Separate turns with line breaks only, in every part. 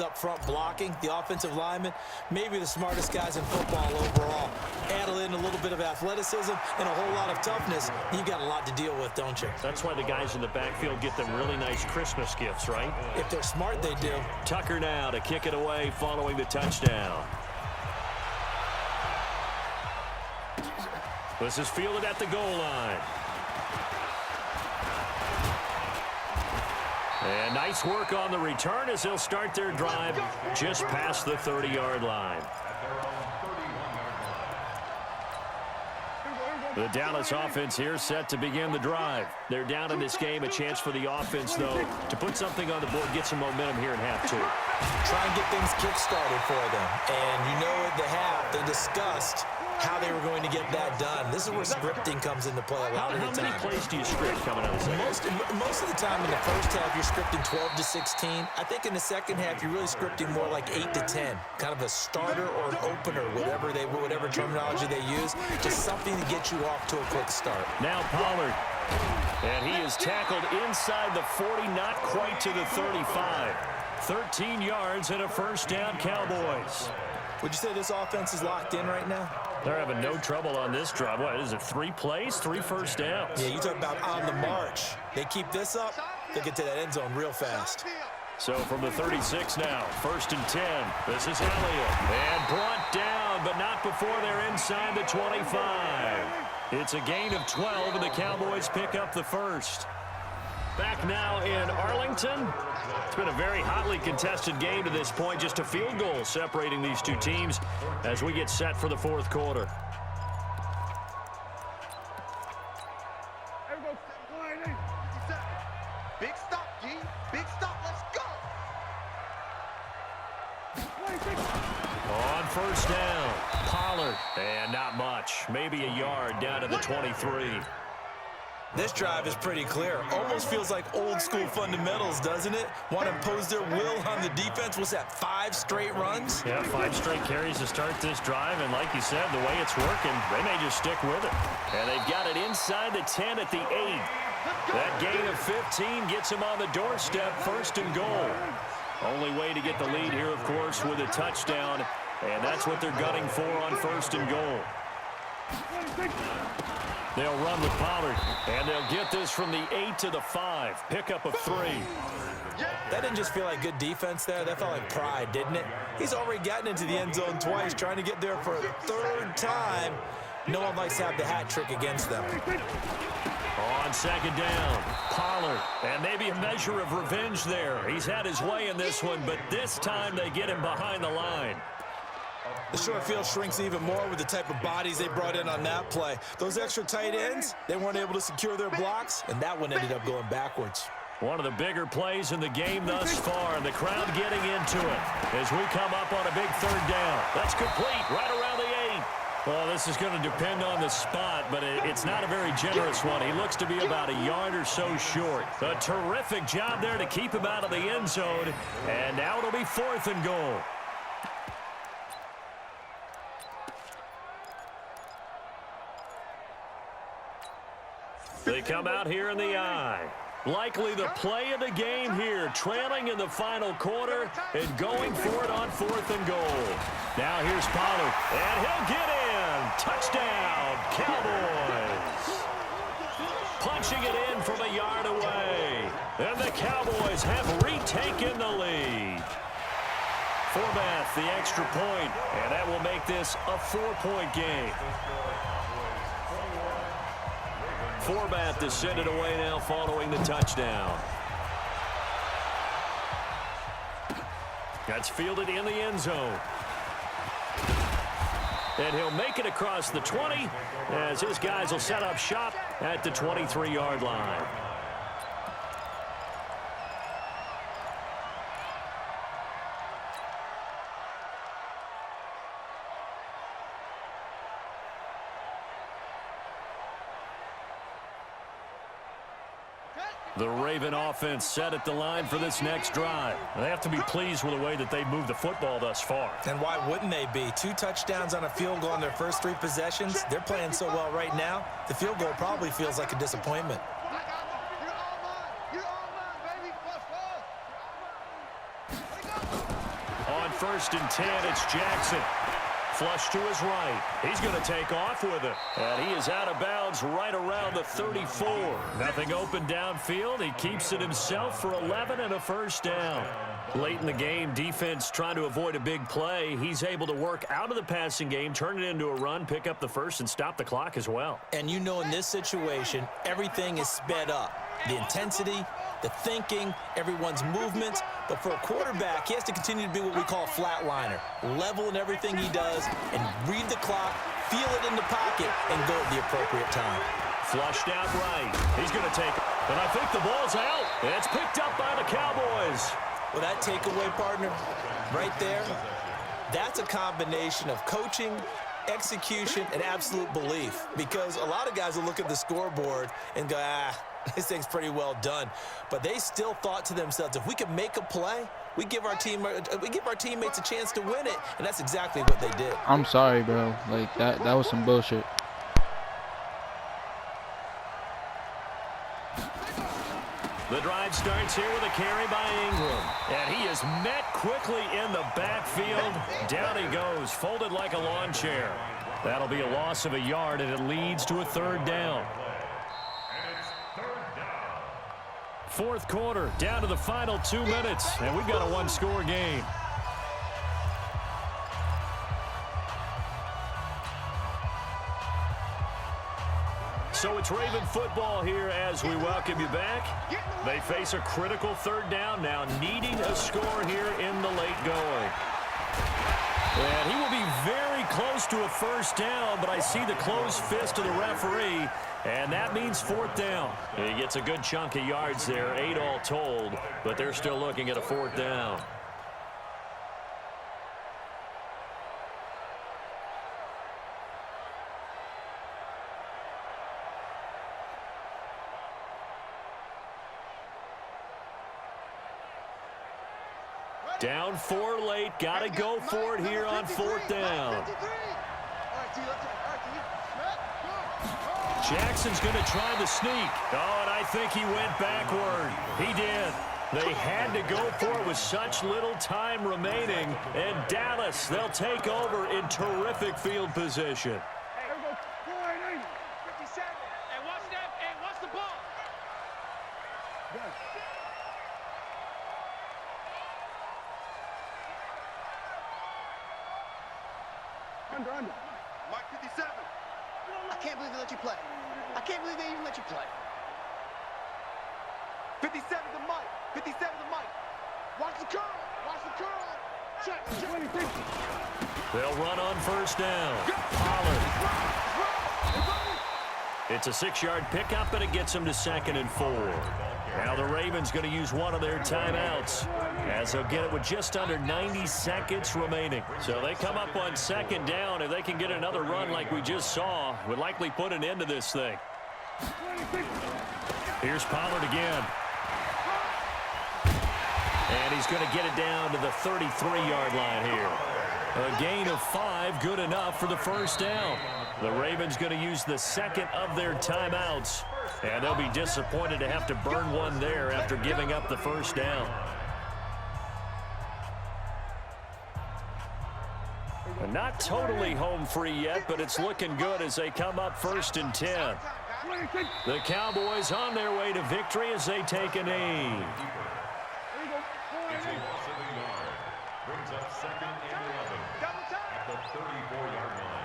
up front blocking, the offensive linemen, maybe the smartest guys in football overall. Add in a little bit of athleticism and a whole lot of toughness, you've got a lot to deal with, don't you?
That's why the guys in the backfield get them really nice Christmas gifts, right?
If they're smart, they do.
Tucker now to kick it away following the touchdown. This is fielded at the goal line. And nice work on the return as they'll start their drive just past the 30-yard line. The Dallas offense here set to begin the drive. They're down in this game. A chance for the offense, though, to put something on the board, get some momentum here in half two.
Try and get things kick-started for them. And you know at the half, they discussed how they were going to get that done. This is where scripting comes into play a lot of the time.
How many plays do you script coming out of the second?
Most of the time in the first half, you're scripting 12 to 16. I think in the second half, you're really scripting more like 8 to 10. Kind of a starter or an opener, whatever terminology they use. Just something to get you off to a quick start.
Now Pollard. And he is tackled inside the 40, not quite to the 35. 13 yards and a first down, Cowboys.
Would you say this offense is locked in right now?
They're having no trouble on this drive. What is it, 3 plays, 3 first downs?
Yeah, you talk about on the march. They keep this up, they get to that end zone real fast.
So from the 36 now, 1st and 10. This is Elliott. And brought down, but not before they're inside the 25. It's a gain of 12, and the Cowboys pick up the first. Back now in Arlington. It's been a very hotly contested game to this point. Just a field goal separating these two teams as we get set for the fourth quarter.
Big stop, G. Big stop. Let's go.
On first down, Pollard. And not much. Maybe a yard down to the 23.
This drive is pretty clear. Almost feels like old school fundamentals, doesn't it? Want to impose their will on the defense. What's that, 5 straight runs?
Yeah, 5 straight carries to start this drive. And like you said, the way it's working, they may just stick with it. And they've got it inside the 10 at the 8. That gain of 15 gets them on the doorstep, 1st and goal. Only way to get the lead here, of course, with a touchdown. And that's what they're gunning for on 1st and goal. They'll run with Pollard, and they'll get this from the 8 to the 5. Pickup of 3.
That didn't just feel like good defense there. That felt like pride, didn't it? He's already gotten into the end zone twice, trying to get there for a 3rd time. No one likes to have the hat trick against them.
On 2nd down, Pollard, and maybe a measure of revenge there. He's had his way in this one, but this time they get him behind the line.
The short field shrinks even more with the type of bodies they brought in on that play. Those extra tight ends, they weren't able to secure their blocks, and that one ended up going backwards.
One of the bigger plays in the game thus far, and the crowd getting into it as we come up on a big 3rd down. That's complete right around the 8. Well, this is going to depend on the spot, but it's not a very generous one. He looks to be about a yard or so short. A terrific job there to keep him out of the end zone, and now it'll be 4th and goal. They come out here in the eye. Likely the play of the game here, trailing in the final quarter and going for it on 4th and goal. Now here's Pollard, and he'll get in. Touchdown, Cowboys. Punching it in from a yard away. And the Cowboys have retaken the lead. Forbath, the extra point, and that will make this a 4-point game. Forbath to send it away now following the touchdown. That's fielded in the end zone. And he'll make it across the 20 as his guys will set up shop at the 23-yard line. The Raven offense set at the line for this next drive. They have to be pleased with the way that they moved the football thus far.
And why wouldn't they be? 2 touchdowns on a field goal on their first 3 possessions. They're playing so well right now, the field goal probably feels like a disappointment.
first and 10. It's Jackson. Flush to his right. He's going to take off with it. And he is out of bounds right around the 34. Nothing open downfield. He keeps it himself for 11 and a first down. Late in the game, defense trying to avoid a big play. He's able to work out of the passing game, turn it into a run, pick up the first, and stop the clock as well.
And you know in this situation, everything is sped up. The intensity, the thinking, everyone's movements. But for a quarterback, he has to continue to be what we call a flatliner. Level in everything he does and read the clock, feel it in the pocket, and go at the appropriate time.
Flushed out right. He's going to take it. And I think the ball's out. It's picked up by the Cowboys.
Well, that takeaway, partner, right there, that's a combination of coaching, execution, and absolute belief. Because a lot of guys will look at the scoreboard and go, this thing's pretty well done. But they still thought to themselves, if we could make a play, we give our teammates a chance to win it. And that's exactly what they did.
I'm sorry, bro. Like, that was some bullshit.
The drive starts here with a carry by Ingram. And he is met quickly in the backfield. Down he goes, folded like a lawn chair. That'll be a loss of a yard, and it leads to a third down. Fourth quarter, down to the final 2 minutes, and we've got a one-score game. So it's Raven football here as we welcome you back. They face a critical third down now, needing a score here in the late going. And he will be very close to a first down, but I see the closed fist of the referee, and that means fourth down. He gets a good chunk of yards there, 8 all told, but they're still looking at a fourth down. Down 4 late, got to go for it here on fourth down. Jackson's going to try the sneak. Oh, and I think he went backward. He did. They had to go for it with such little time remaining. And Dallas, they'll take over in terrific field position.
Under. Mike 57. I can't believe they let you play. I can't believe they even let you play. 57 to Mike. 57 to Mike. Watch the curl. Watch the curl. Check.
They'll run on first down. Pollard. It's a 6-yard pickup, and it gets them to 2nd and 4. Now the Ravens going to use one of their timeouts, as they'll get it with just under 90 seconds remaining. So they come up on 2nd down. If they can get another run like we just saw, would likely put an end to this thing. Here's Pollard again. And he's going to get it down to the 33-yard line here. A gain of 5, good enough for the first down. The Ravens going to use the second of their timeouts. And they'll be disappointed to have to burn one there after giving up the first down. And not totally home free yet, but it's looking good as they come up 1st and 10. The Cowboys on their way to victory as they take a knee.
Brings up 2nd and 11 at the 34-yard line.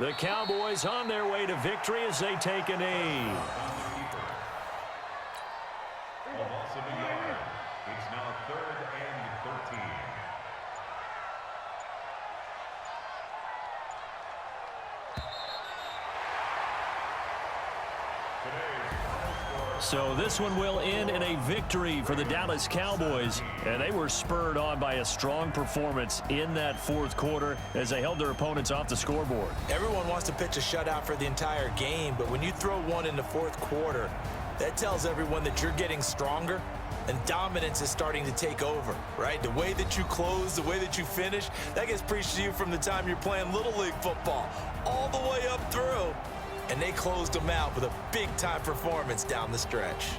The Cowboys on their way to victory as they take a knee.
A loss of a yard. It's now 3rd and 13.
So this one will end in a victory for the Dallas Cowboys. And they were spurred on by a strong performance in that 4th quarter as they held their opponents off the scoreboard.
Everyone wants to pitch a shutout for the entire game, but when you throw one in the 4th quarter, that tells everyone that you're getting stronger and dominance is starting to take over, right? The way that you close, the way that you finish, that gets preached to you from the time you're playing Little League football all the way up through. And they closed them out with a big-time performance down the stretch.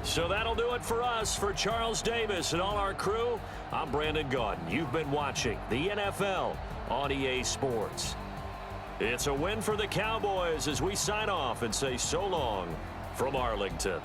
So that'll do it for us. For Charles Davis and all our crew, I'm Brandon Gaudin. You've been watching the NFL on EA Sports. It's a win for the Cowboys as we sign off and say so long from Arlington.